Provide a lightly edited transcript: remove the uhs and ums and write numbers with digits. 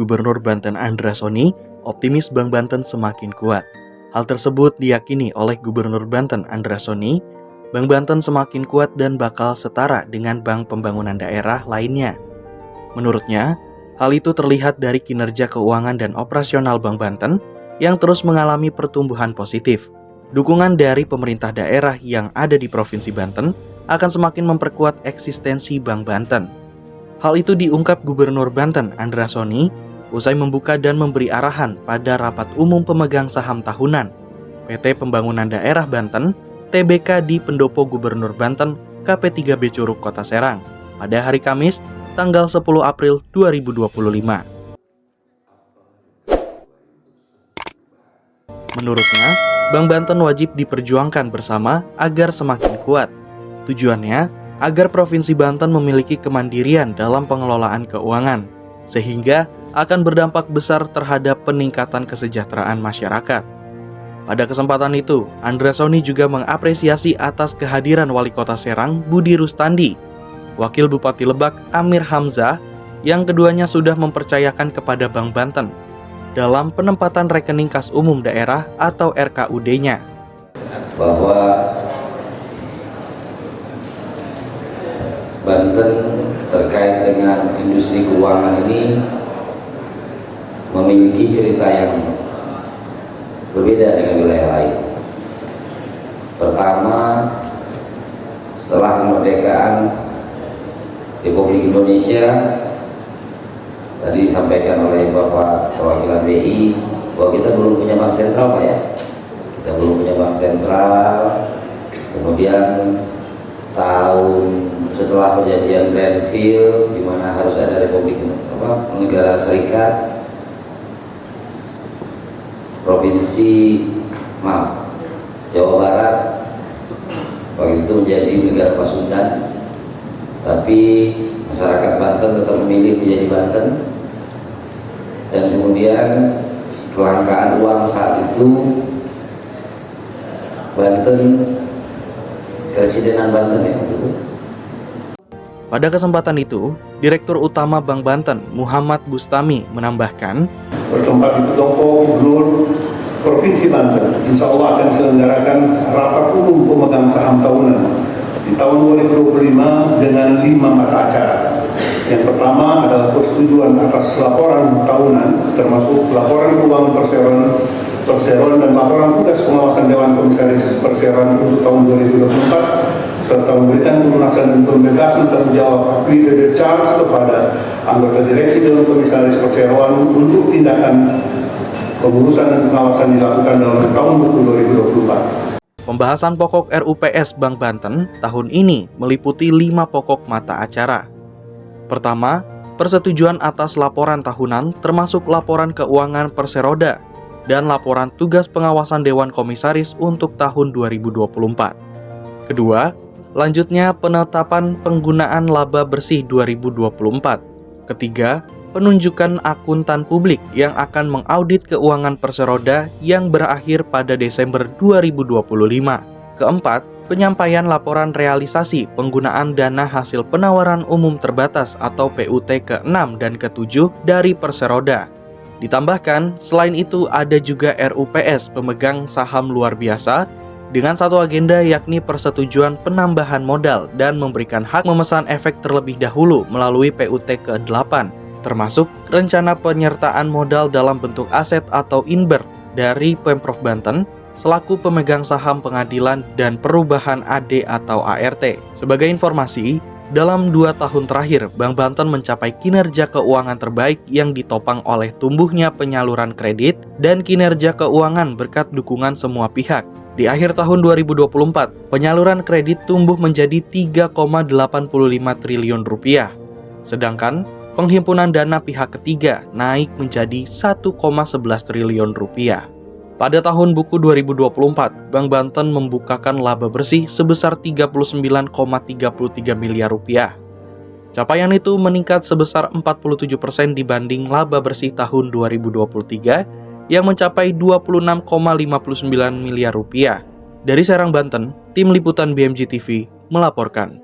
Gubernur Banten Andra Soni, optimis Bank Banten semakin kuat. Hal tersebut diyakini oleh Gubernur Banten Andra Soni, Bank Banten semakin kuat dan bakal setara dengan bank pembangunan daerah lainnya. Menurutnya, hal itu terlihat dari kinerja keuangan dan operasional Bank Banten yang terus mengalami pertumbuhan positif. Dukungan dari pemerintah daerah yang ada di Provinsi Banten akan semakin memperkuat eksistensi Bank Banten. Hal itu diungkap Gubernur Banten Andra Soni usai membuka dan memberi arahan pada Rapat Umum Pemegang Saham Tahunan PT Pembangunan Daerah Banten (TBK) di Pendopo Gubernur Banten KP3B Curug Kota Serang pada hari Kamis tanggal 10 April 2025. Menurutnya, Bank Banten wajib diperjuangkan bersama agar semakin kuat. Tujuannya, agar Provinsi Banten memiliki kemandirian dalam pengelolaan keuangan, sehingga akan berdampak besar terhadap peningkatan kesejahteraan masyarakat. Pada kesempatan itu, Andra Soni juga mengapresiasi atas kehadiran Wali Kota Serang Budi Rustandi, Wakil Bupati Lebak Amir Hamzah, yang keduanya sudah mempercayakan kepada Bank Banten dalam penempatan rekening kas umum daerah atau RKUD-nya. Bahwa Banten terkait dengan industri keuangan ini memiliki cerita yang berbeda dengan wilayah lain. Pertama, setelah kemerdekaan Republik Indonesia, tadi disampaikan oleh Bapak Perwakilan BI bahwa kita belum punya bank sentral, Pak ya. Kita belum punya bank sentral. Kemudian setelah perjanjian Grenfell, di mana harus ada Republik Negara Serikat, Jawa Barat waktu itu menjadi negara Pasundan, tapi masyarakat Banten tetap memilih menjadi Banten. Dan kemudian kelangkaan uang saat itu, Banten, Keresidenan Banten ya waktu itu. Pada kesempatan itu, Direktur Utama Bank Banten Muhammad Bustami menambahkan, bertempat di Pendopo Gubernur Provinsi Banten, insya Allah akan diselenggarakan Rapat Umum Pemegang Saham Tahunan di tahun 2025 dengan 5 mata acara. Yang pertama adalah persetujuan atas laporan tahunan, termasuk laporan keuangan perseroan dan laporan tugas pengawasan Dewan Komisaris Perseroan untuk tahun 2024, serta memberikan pelunasan dan pembebasan tanggung jawab equity charge kepada anggota direksi Dewan Komisaris Perseroan untuk tindakan pengurusan dan pengawasan dilakukan dalam tahun buku 2024. Pembahasan pokok RUPS Bank Banten tahun ini meliputi 5 pokok mata acara. Pertama, persetujuan atas laporan tahunan termasuk laporan keuangan Perseroda dan laporan tugas pengawasan Dewan Komisaris untuk tahun 2024. Kedua, lanjutnya penetapan penggunaan laba bersih 2024. Ketiga, penunjukan akuntan publik yang akan mengaudit keuangan Perseroda yang berakhir pada Desember 2025. Keempat, penyampaian laporan realisasi penggunaan dana hasil penawaran umum terbatas atau PUT ke-6 dan ke-7 dari Perseroda. Ditambahkan, selain itu ada juga RUPS pemegang saham luar biasa dengan satu agenda, yakni persetujuan penambahan modal dan memberikan hak memesan efek terlebih dahulu melalui PUT ke-8, termasuk rencana penyertaan modal dalam bentuk aset atau INBER dari Pemprov Banten selaku pemegang saham pengadilan dan perubahan AD atau ART. Sebagai informasi, dalam 2 tahun terakhir, Bank Banten mencapai kinerja keuangan terbaik yang ditopang oleh tumbuhnya penyaluran kredit dan kinerja keuangan berkat dukungan semua pihak. Di akhir tahun 2024, penyaluran kredit tumbuh menjadi 3,85 triliun rupiah. Sedangkan penghimpunan dana pihak ketiga naik menjadi 1,11 triliun rupiah. Pada tahun buku 2024, Bank Banten membukakan laba bersih sebesar 39,33 miliar rupiah. Capaian itu meningkat sebesar 47% dibanding laba bersih tahun 2023 yang mencapai 26,59 miliar rupiah. Dari Serang, Banten, Tim Liputan BMJ TV melaporkan.